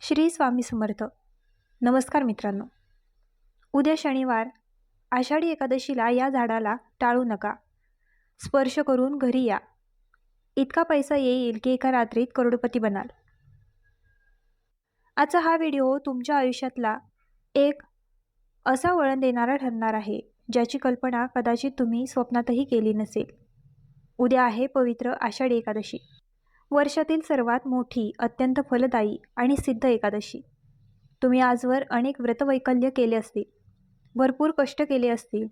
श्री स्वामी समर्थ. नमस्कार मित्रांनो. उद्या शनिवार आषाढी एकादशीला या झाडाला टाळू नका. स्पर्श करून घरी या. इतका पैसा येईल की एका रात्रीत करोडपती बनाल. आजचा हा व्हिडिओ तुमच्या आयुष्यातला एक असा वळण देणारा ठरणार आहे ज्याची कल्पना कदाचित तुम्ही स्वप्नातही केली नसेल. उद्या आहे पवित्र आषाढी एकादशी, वर्षातील सर्वात मोठी, अत्यंत फलदायी आणि सिद्ध एकादशी. तुम्ही आजवर अनेक व्रतवैकल्य केले असतील, भरपूर कष्ट केले असतील,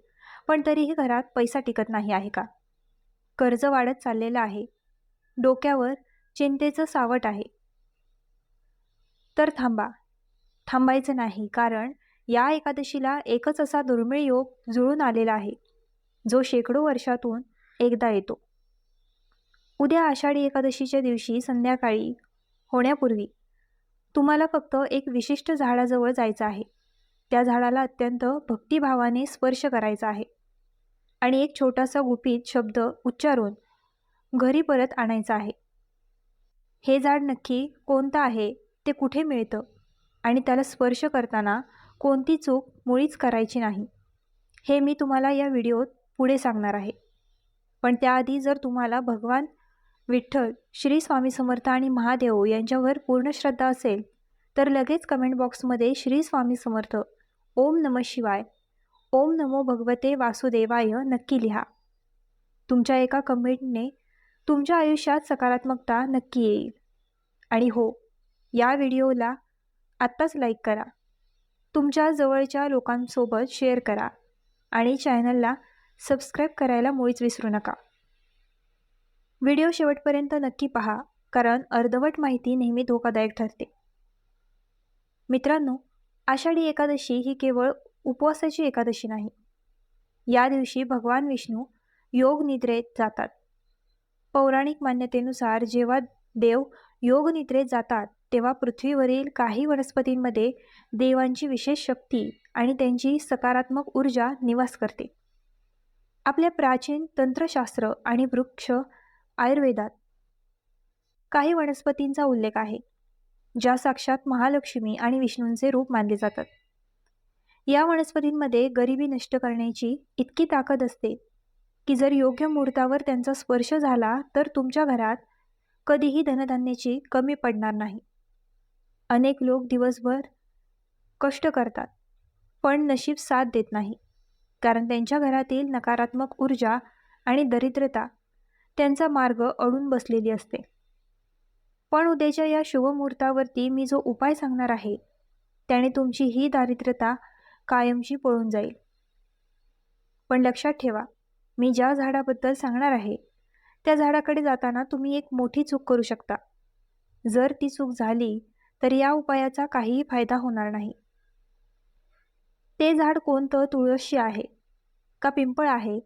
पण तरीही घरात पैसा टिकत नाही आहे का? कर्ज वाढत चाललेलं आहे, डोक्यावर चिंतेचं सावट आहे. तर थांबायचं नाही, कारण या एकादशीला एकच असा दुर्मिळ योग जुळून आलेला आहे जो शेकडो वर्षातून एकदा येतो. उद्या आषाढी एकादशीच्या दिवशी संध्याकाळी होण्यापूर्वी तुम्हाला फक्त एक विशिष्ट झाडाजवळ जायचं आहे. त्या झाडाला अत्यंत भक्तिभावाने स्पर्श करायचा आहे आणि एक छोटासा गुपित शब्द उच्चारून घरी परत आणायचा आहे. हे झाड नक्की कोणतं आहे, ते कुठे मिळतं आणि त्याला स्पर्श करताना कोणती चूक मुळीच करायची नाही, हे मी तुम्हाला या व्हिडिओत पुढे सांगणार आहे. पण त्याआधी जर तुम्हाला भगवान विठ्ठल, श्री स्वामी समर्थ आणि महादेव यांच्यावर पूर्ण श्रद्धा असेल तर लगेच कमेंट बॉक्समध्ये श्री स्वामी समर्थ, ओम नमः शिवाय, ओम नमो भगवते वासुदेवाय नक्की लिहा. तुमच्या एका कमेंटने तुमच्या आयुष्यात सकारात्मकता नक्की येईल. आणि हो, या व्हिडिओला आत्ताच लाईक करा, तुमच्या जवळच्या लोकांसोबत शेअर करा आणि चॅनलला सबस्क्राईब करायला मुळीच विसरू नका. व्हिडिओ शेवटपर्यंत नक्की पहा, कारण अर्धवट माहिती नेहमी धोकादायक ठरते. मित्रांनो, आषाढी एकादशी ही केवळ उपवासाची एकादशी नाही. या दिवशी भगवान विष्णू योग निद्रेत जातात. पौराणिक मान्यतेनुसार जेव्हा देव योग निद्रेत जातात तेव्हा पृथ्वीवरील काही वनस्पतींमध्ये देवांची विशेष शक्ती आणि त्यांची सकारात्मक ऊर्जा निवास करते. आपल्या प्राचीन तंत्रशास्त्र आणि वृक्ष आयुर्वेदात काही वनस्पतींचा उल्लेख आहे ज्या साक्षात महालक्ष्मी आणि विष्णूंचे रूप मानले जातात. या वनस्पतींमध्ये गरिबी नष्ट करण्याची इतकी ताकद असते की जर योग्य मुहूर्तावर त्यांचा स्पर्श झाला तर तुमच्या घरात कधीही धनधान्याची कमी पडणार नाही. अनेक लोक दिवसभर कष्ट करतात पण नशीब साथ देत नाही, कारण त्यांच्या घरातील नकारात्मक ऊर्जा आणि दरिद्रता त्यांचा मार्ग अडून बसलेली असते. पण उद्याच्या या शुभमुहूर्तावरती मी जो उपाय सांगणार आहे त्याने तुमची ही दारिद्रता कायमची पळून जाईल. पण लक्षात ठेवा, मी ज्या झाडाबद्दल सांगणार आहे त्या झाडाकडे जाताना तुम्ही एक मोठी चूक करू शकता. जर ती चूक झाली तर या उपायाचा काहीही फायदा होणार नाही. ते झाड कोणतं? तुळशी आहे का पिंपळ आहे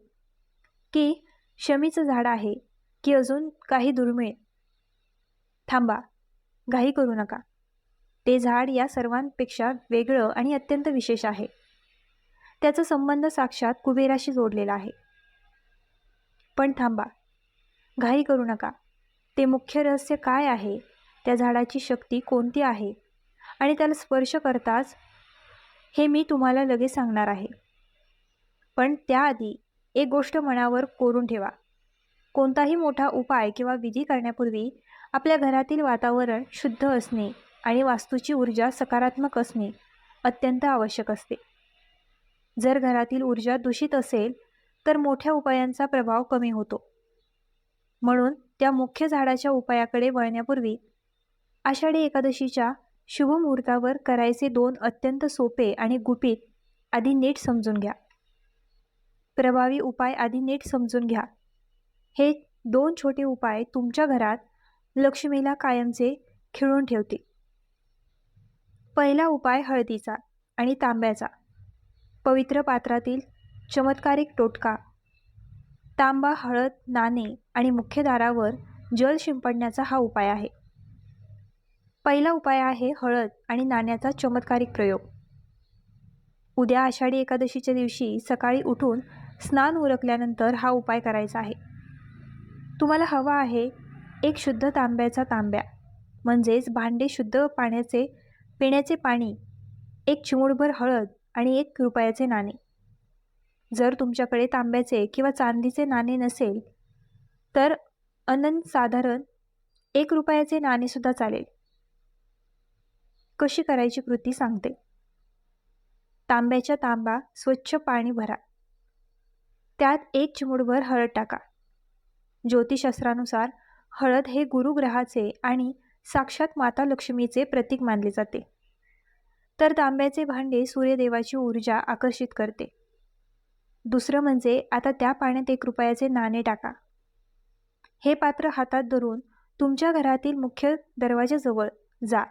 की शमीचं झाड आहे की अजून काही दुर्मिळ? थांबा, घाई करू नका. ते झाड या सर्वांपेक्षा वेगळं आणि अत्यंत विशेष आहे. त्याचा संबंध साक्षात कुबेराशी जोडलेला आहे. पण थांबा, घाई करू नका. ते मुख्य रहस्य काय आहे, त्या झाडाची शक्ती कोणती आहे आणि त्याला स्पर्श करताच हे मी तुम्हाला लगेच सांगणार आहे. पण त्याआधी एक गोष्ट मनावर कोरून ठेवा. कोणताही मोठा उपाय किंवा विधी करण्यापूर्वी आपल्या घरातील वातावरण शुद्ध असणे आणि वास्तूची ऊर्जा सकारात्मक असणे अत्यंत आवश्यक असते. जर घरातील ऊर्जा दूषित असेल तर मोठ्या उपायांचा प्रभाव कमी होतो. म्हणून त्या मुख्य झाडाच्या उपायाकडे वळण्यापूर्वी आषाढी एकादशीच्या शुभ मुहूर्तावर करायचे 2 अत्यंत सोपे आणि गुपित आधी नीट समजून घ्या. प्रभावी उपाय आधी नीट समजून घ्या. हे 2 छोटे उपाय तुमच्या घरात लक्ष्मीला कायमचे खिळून ठेवतील. पहिला उपाय हळदीचा आणि तांब्याचा. पवित्र पात्रातील चमत्कारिक टोटका. तांबा, हळद, नाणे आणि मुख्य दारावर जल शिंपडण्याचा हा उपाय आहे. पहिला उपाय आहे हळद आणि नाण्याचा चमत्कारिक प्रयोग. उद्या आषाढी एकादशीच्या दिवशी सकाळी उठून स्नान उरकल्यानंतर हा उपाय करायचा आहे. तुम्हाला हवा आहे एक शुद्ध तांब्याचा तांब्या, म्हणजेच भांडे शुद्ध पाण्याचे पिण्याचे पाणी, एक चिमूटभर हळद आणि 1 रुपयाचे नाणे. जर तुमच्याकडे तांब्याचे किंवा चांदीचे नाणे नसेल तर अनंत साधारण 1 रुपयाचे नाणेसुद्धा चालेल. कशी करायची कृती सांगते. तांब्याच्या तांबा स्वच्छ पाणी भरा. त्यात 1 चिमूटभर हळद टाका. ज्योतिषशास्त्रानुसार हळद हे गुरुग्रहाचे आणि साक्षात माता लक्ष्मीचे प्रतीक मानले जाते. तर तांब्याचे भांडे सूर्यदेवाची ऊर्जा आकर्षित करते. दुसरं म्हणजे आता त्या पाण्यात 1 रुपयाचे नाणे टाका. हे पात्र हातात धरून तुमच्या घरातील मुख्य दरवाजाजवळ जा.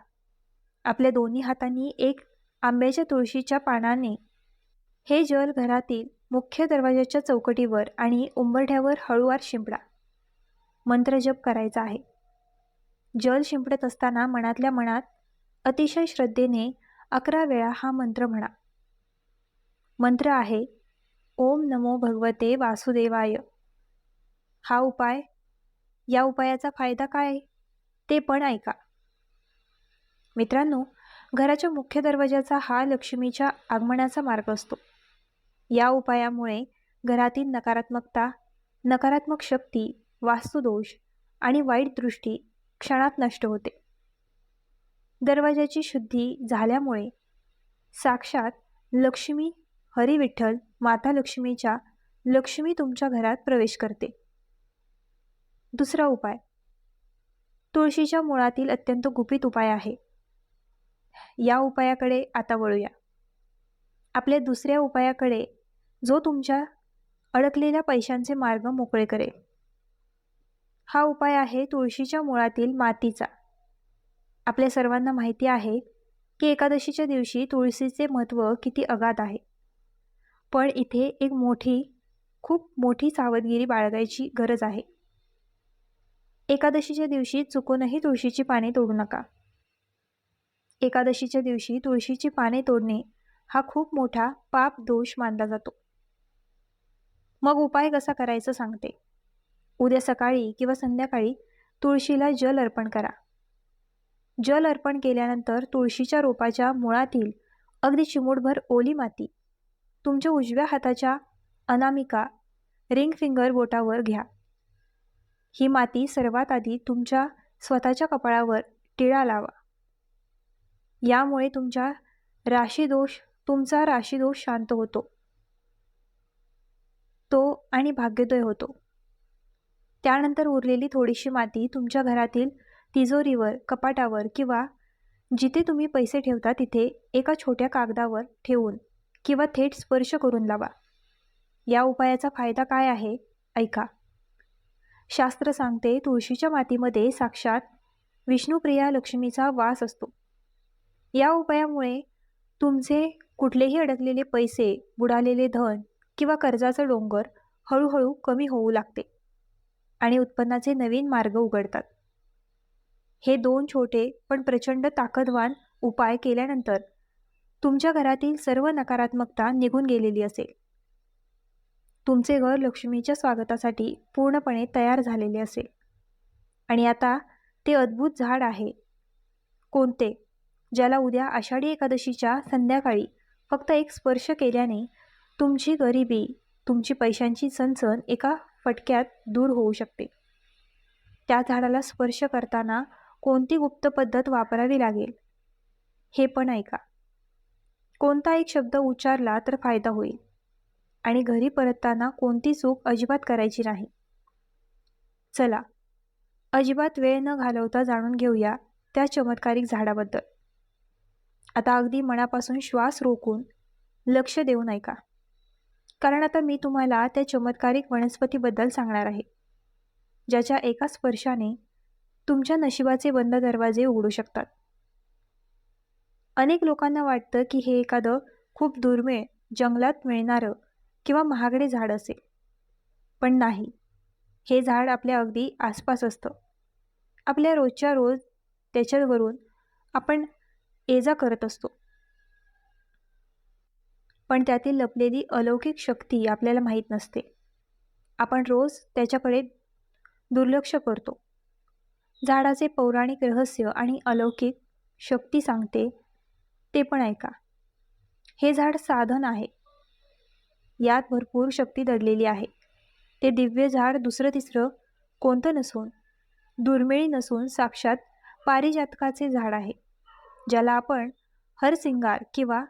आपल्या दोन्ही हातांनी 1 आंब्याच्या तुळशीच्या पानाने हे जल घरातील मुख्य दरवाजाच्या चौकटीवर आणि उंबरठ्यावर हळूवार शिंपडा. मंत्रजप करायचा आहे. जल शिंपडत असताना मनातल्या मनात अतिशय श्रद्धेने 11 वेळा हा मंत्र म्हणा. मंत्र आहे ओम नमो भगवते वासुदेवाय. हा उपाय, या उपायाचा फायदा काय ते पण ऐका. मित्रांनो, घराच्या मुख्य दरवाजाचा हा लक्ष्मीच्या आगमनाचा मार्ग असतो. या उपायामुळे घरातील नकारात्मकता, नकारात्मक शक्ती, वास्तुदोष आणि वाईट दृष्टी क्षणात नष्ट होते. दरवाजाची शुद्धी झाल्यामुळे साक्षात लक्ष्मी, हरिविठ्ठल, माता लक्ष्मीच्या लक्ष्मी तुमच्या घरात प्रवेश करते. दुसरा उपाय, तुळशीच्या मुळातील अत्यंत गुपित उपाय आहे. या उपायाकडे आता वळूया. आपल्या दुसऱ्या उपायाकडे, जो तुमच्या अडकलेल्या पैशांचे मार्ग मोकळे करेल. हा उपाय आहे तुळशीच्या मुळातील मातीचा. आपल्या सर्वांना माहिती आहे की एकादशीच्या दिवशी तुळशीचे महत्त्व किती अगाध आहे. पण इथे एक खूप मोठी सावधगिरी बाळगायची गरज आहे. एकादशीच्या दिवशी चुकूनही तुळशीची पाने तोडू नका. एकादशीच्या दिवशी तुळशीची पाने तोडणे हा खूप मोठा पाप दोष मानला जातो. मग उपाय कसा करायचा सांगते. उद्या सकाळी किंवा संध्याकाळी तुळशीला जल अर्पण करा. जल अर्पण केल्यानंतर तुळशीच्या रोपाच्या मुळातील अगदी चिमूटभर ओली माती तुमच्या उजव्या हाताच्या अनामिका रिंग फिंगर बोटावर घ्या. ही माती सर्वात आधी तुमच्या स्वतःच्या कपाळावर टिळा लावा. यामुळे तुमचा राशीदोष शांत होतो आणि भाग्योदय होतो. त्यानंतर उरलेली थोडीशी माती तुमच्या घरातील तिजोरीवर, कपाटावर किंवा जिथे तुम्ही पैसे ठेवता तिथे एका छोट्या कागदावर ठेवून किंवा थेट स्पर्श करून लावा. या उपायाचा फायदा काय आहे ऐका. शास्त्र सांगते तुळशीच्या मातीमध्ये साक्षात विष्णुप्रिया लक्ष्मीचा वास असतो. या उपायामुळे तुमचे कुठलेही अडकलेले पैसे, बुडालेले धन किंवा कर्जाचं डोंगर हळूहळू कमी होऊ लागते आणि उत्पन्नाचे नवीन मार्ग उघडतात. हे 2 छोटे पण प्रचंड ताकदवान उपाय केल्यानंतर तुमच्या घरातील सर्व नकारात्मकता निघून गेलेली असेल. तुमचे घर लक्ष्मीच्या स्वागतासाठी पूर्णपणे तयार झालेले असेल. आणि आता ते अद्भुत झाड आहे कोणते, ज्याला उद्या आषाढी एकादशीच्या संध्याकाळी फक्त एक स्पर्श केल्याने तुमची गरिबी, तुमची पैशांची चणचण एका फटक्यात दूर होऊ शकते. त्या झाडाला स्पर्श करताना कोणती गुप्त पद्धत वापरावी लागेल हे पण ऐका. कोणता एक शब्द उच्चारला तर फायदा होईल आणि घरी परतताना कोणती चूक अजिबात करायची नाही. चला, अजिबात वेळ न घालवता जाणून घेऊया त्या चमत्कारिक झाडाबद्दल. आता अगदी मनापासून श्वास रोखून लक्ष देऊन ऐका, कारण आता मी तुम्हाला त्या चमत्कारिक वनस्पतीबद्दल सांगणार आहे, ज्याच्या एका स्पर्शाने तुमच्या नशिबाचे बंद दरवाजे उघडू शकतात. अनेक लोकांना वाटतं की हे एखादं खूप दुर्मिळ, जंगलात मिळणारं किंवा महागडे झाड असेल. पण नाही, हे झाड आपल्या अगदी आसपास असतं. आपल्या रोजच्या रोज त्याच्यावरून आपण ये-जा करत असतो. पण त्यातील लपलेली अलौकिक शक्ती आपल्याला माहीत नसते. आपण रोज त्याच्याकडे दुर्लक्ष करतो. झाडाचे पौराणिक रहस्य आणि अलौकिक शक्ती सांगते ते पण ऐका. हे झाड साधन आहे. यात भरपूर शक्ती दडलेली आहे. ते दिव्य झाड दुसरं तिसरं कोणतं नसून, दुर्मिळी नसून साक्षात पारिजातकाचे झाड आहे, ज्याला आपण हरसिंगार किंवा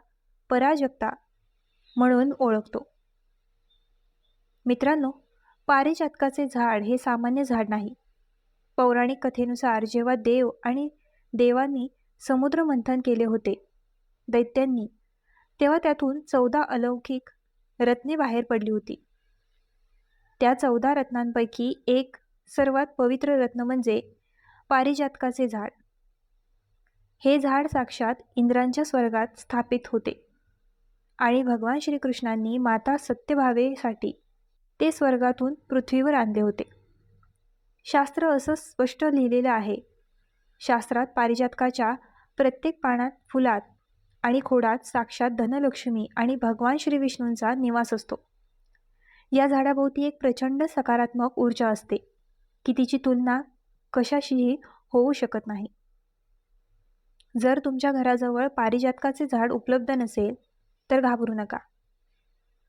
पराजक्ता म्हणून ओळखतो. मित्रांनो, पारिजातकाचे झाड हे सामान्य झाड नाही. पौराणिक कथेनुसार जेव्हा देव आणि देवांनी समुद्र मंथन केले होते दैत्यांनी, तेव्हा त्यातून 14 अलौकिक रत्ने बाहेर पडली होती. त्या 14 रत्नांपैकी एक सर्वात पवित्र रत्न म्हणजे पारिजातकाचे झाड. हे झाड साक्षात इंद्रांच्या स्वर्गात स्थापित होते आणि भगवान श्रीकृष्णांनी माता सत्यभावेसाठी ते स्वर्गातून पृथ्वीवर आणले होते. शास्त्र असं स्पष्ट लिहिलेलं आहे. शास्त्रात पारिजातकाच्या प्रत्येक पानात, फुलात आणि खोडात साक्षात धनलक्ष्मी आणि भगवान श्रीविष्णूंचा निवास असतो. या झाडाभोवती एक प्रचंड सकारात्मक ऊर्जा असते की तिची तुलना कशाशीही होऊ शकत नाही. जर तुमच्या घराजवळ पारिजातकाचे झाड उपलब्ध नसेल तर घाबरू नका.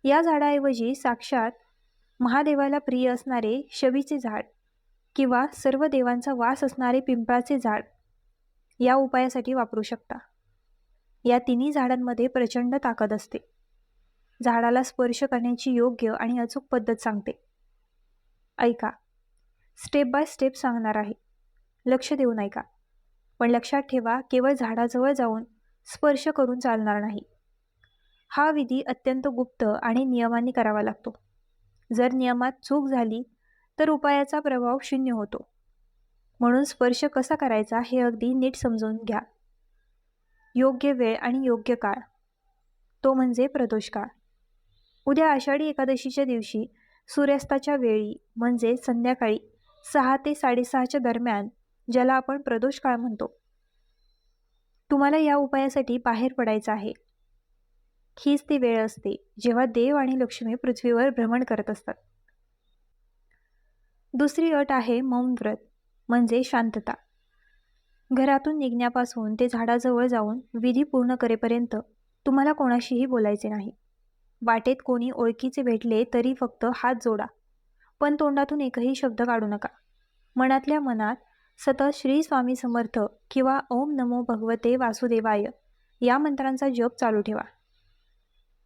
या झाडाऐवजी साक्षात महादेवाला प्रिय असणारे शमीचे झाड किंवा सर्व देवांचा वास असणारे पिंपळाचे झाड या उपायासाठी वापरू शकता. या तिन्ही झाडांमध्ये प्रचंड ताकद असते. झाडाला स्पर्श करण्याची योग्य आणि अचूक पद्धत सांगते. ऐका, स्टेप बाय स्टेप सांगणार आहे. लक्ष देऊन ऐका. पण लक्षात ठेवा, केवळ झाडाजवळ जाऊन स्पर्श करून चालणार नाही. हा विधी अत्यंत गुप्त आणि नियमांनी करावा लागतो. जर नियमात चूक झाली तर उपायाचा प्रभाव शून्य होतो. म्हणून स्पर्श कसा करायचा हे अगदी नीट समजून घ्या. योग्य वेळ आणि योग्य काळ, तो म्हणजे प्रदोष काळ. उद्या आषाढी एकादशीच्या दिवशी सूर्यास्ताच्या वेळी म्हणजे संध्याकाळी 6 ते 6:30च्या दरम्यान, ज्याला आपण प्रदोष काळ म्हणतो, तुम्हाला या उपायासाठी बाहेर पडायचं आहे. हीच ती वेळ असते जेव्हा देव आणि लक्ष्मी पृथ्वीवर भ्रमण करत असतात. दुसरी अट आहे मौन व्रत म्हणजे शांतता. घरातून निघण्यापासून ते झाडाजवळ जाऊन विधी पूर्ण करेपर्यंत तुम्हाला कोणाशीही बोलायचे नाही. वाटेत कोणी ओळखीचे भेटले तरी फक्त हात जोडा, पण तोंडातून एकही शब्द काढू नका. मनातल्या मनात सतत श्री स्वामी समर्थ किंवा ओम नमो भगवते वासुदेवाय या मंत्रांचा जप चालू ठेवा.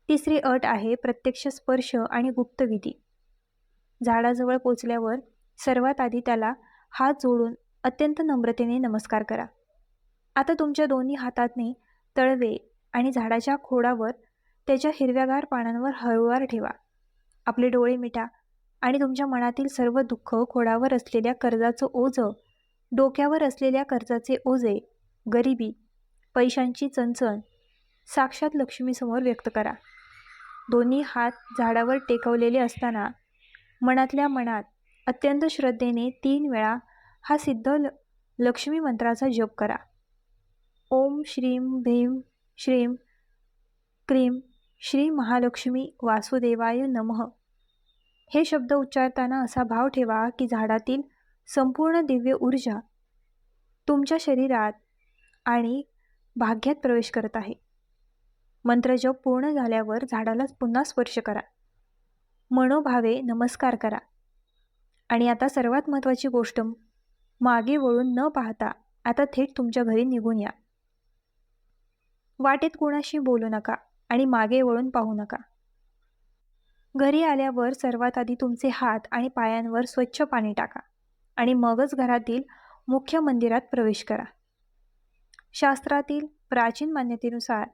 तिसरी अट आहे प्रत्यक्ष स्पर्श आणि गुप्त विधी. झाडाजवळ पोचल्यावर सर्वात आधी त्याला हात जोडून अत्यंत नम्रतेने नमस्कार करा. आता तुमच्या दोन्ही हातांनी तळवे आणि झाडाच्या खोडावर त्याच्या हिरव्यागार पानांवर हळूवार ठेवा. आपले डोळे मिटा आणि तुमच्या मनातील सर्व दुःख, खोडावर असलेल्या कर्जाचं ओझं, डोक्यावर असलेल्या कर्जाचे ओझे, गरिबी, पैशांची चणचण साक्षात लक्ष्मीसमोर व्यक्त करा. दोन्ही हात झाडावर टेकवलेले असताना मनातल्या मनात अत्यंत श्रद्धेने 3 वेळा हा सिद्ध लक्ष्मी मंत्राचा जप करा. ओम श्रीम भीम श्रीम क्रीम श्री महालक्ष्मी वासुदेवाय नमः. हे शब्द उच्चारताना असा भाव ठेवा की झाडातील संपूर्ण दिव्य ऊर्जा तुमच्या शरीरात आणि भाग्यात प्रवेश करत आहे. मंत्रजप पूर्ण झाल्यावर झाडाला पुन्हा स्पर्श करा. मनोभावे नमस्कार करा. आणि आता सर्वात महत्त्वाची गोष्ट, मागे वळून न पाहता आता थेट तुमच्या घरी निघून या. वाटेत कोणाशी बोलू नका आणि मागे वळून पाहू नका. घरी आल्यावर सर्वात आधी तुमचे हात आणि पायांवर स्वच्छ पाणी टाका आणि मगच घरातील मुख्य मंदिरात प्रवेश करा. शास्त्रातील प्राचीन मान्यतेनुसार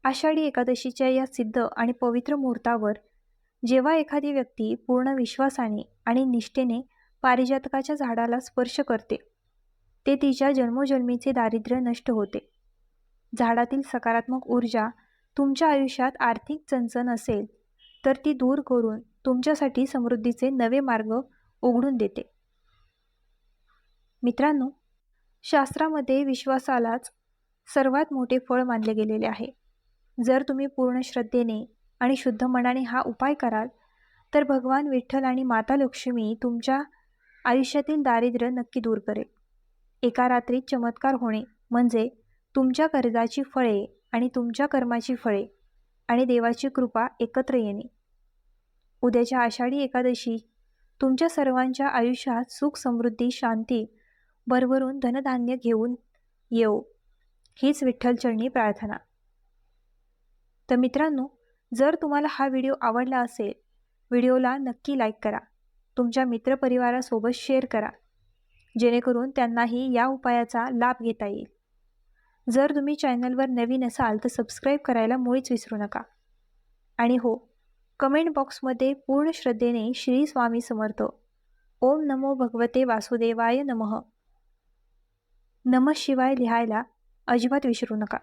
आषाढी एकादशीच्या या सिद्ध आणि पवित्र मुहूर्तावर जेव्हा एखादी व्यक्ती पूर्ण विश्वासाने आणि निष्ठेने पारिजातकाच्या झाडाला स्पर्श करते, ते तिच्या जन्मोजन्मीचे दारिद्र्य नष्ट होते. झाडातील सकारात्मक ऊर्जा तुमच्या आयुष्यात आर्थिक चणचण असेल तर ती दूर करून तुमच्यासाठी समृद्धीचे नवे मार्ग उघडून देते. मित्रांनो, शास्त्रामध्ये विश्वासालाच सर्वात मोठे फळ मानले गेलेले आहे. जर तुम्ही पूर्ण श्रद्धेने आणि शुद्ध मनाने हा उपाय कराल तर भगवान विठ्ठल आणि माता लक्ष्मी तुमच्या आयुष्यातील दारिद्र्य नक्की दूर करेल. एका रात्रीत चमत्कार होणे म्हणजे तुमच्या कर्जाची फळे आणि तुमच्या कर्माची फळे आणि देवाची कृपा एकत्र येणे. उद्याच्या आषाढी एकादशी तुमच्या सर्वांच्या आयुष्यात सुख, समृद्धी, शांती, भरभरून धनधान्य घेऊन येवो, हीच विठ्ठलचरणी प्रार्थना. तर मित्रांनो, जर तुम्हाला हा व्हिडिओ आवडला असेल, व्हिडिओला नक्की लाईक करा. तुमच्या मित्रपरिवारासोबत शेअर करा, जेणेकरून त्यांनाही या उपायाचा लाभ घेता येईल. जर तुम्ही चॅनलवर नवीन असाल तर सबस्क्राईब करायला मुळीच विसरू नका. आणि हो, कमेंट बॉक्समध्ये पूर्ण श्रद्धेने श्री स्वामी समर्थ, ओम नमो भगवते वासुदेवाय नमः, नमः शिवाय लिहायला अजिबात विसरू नका.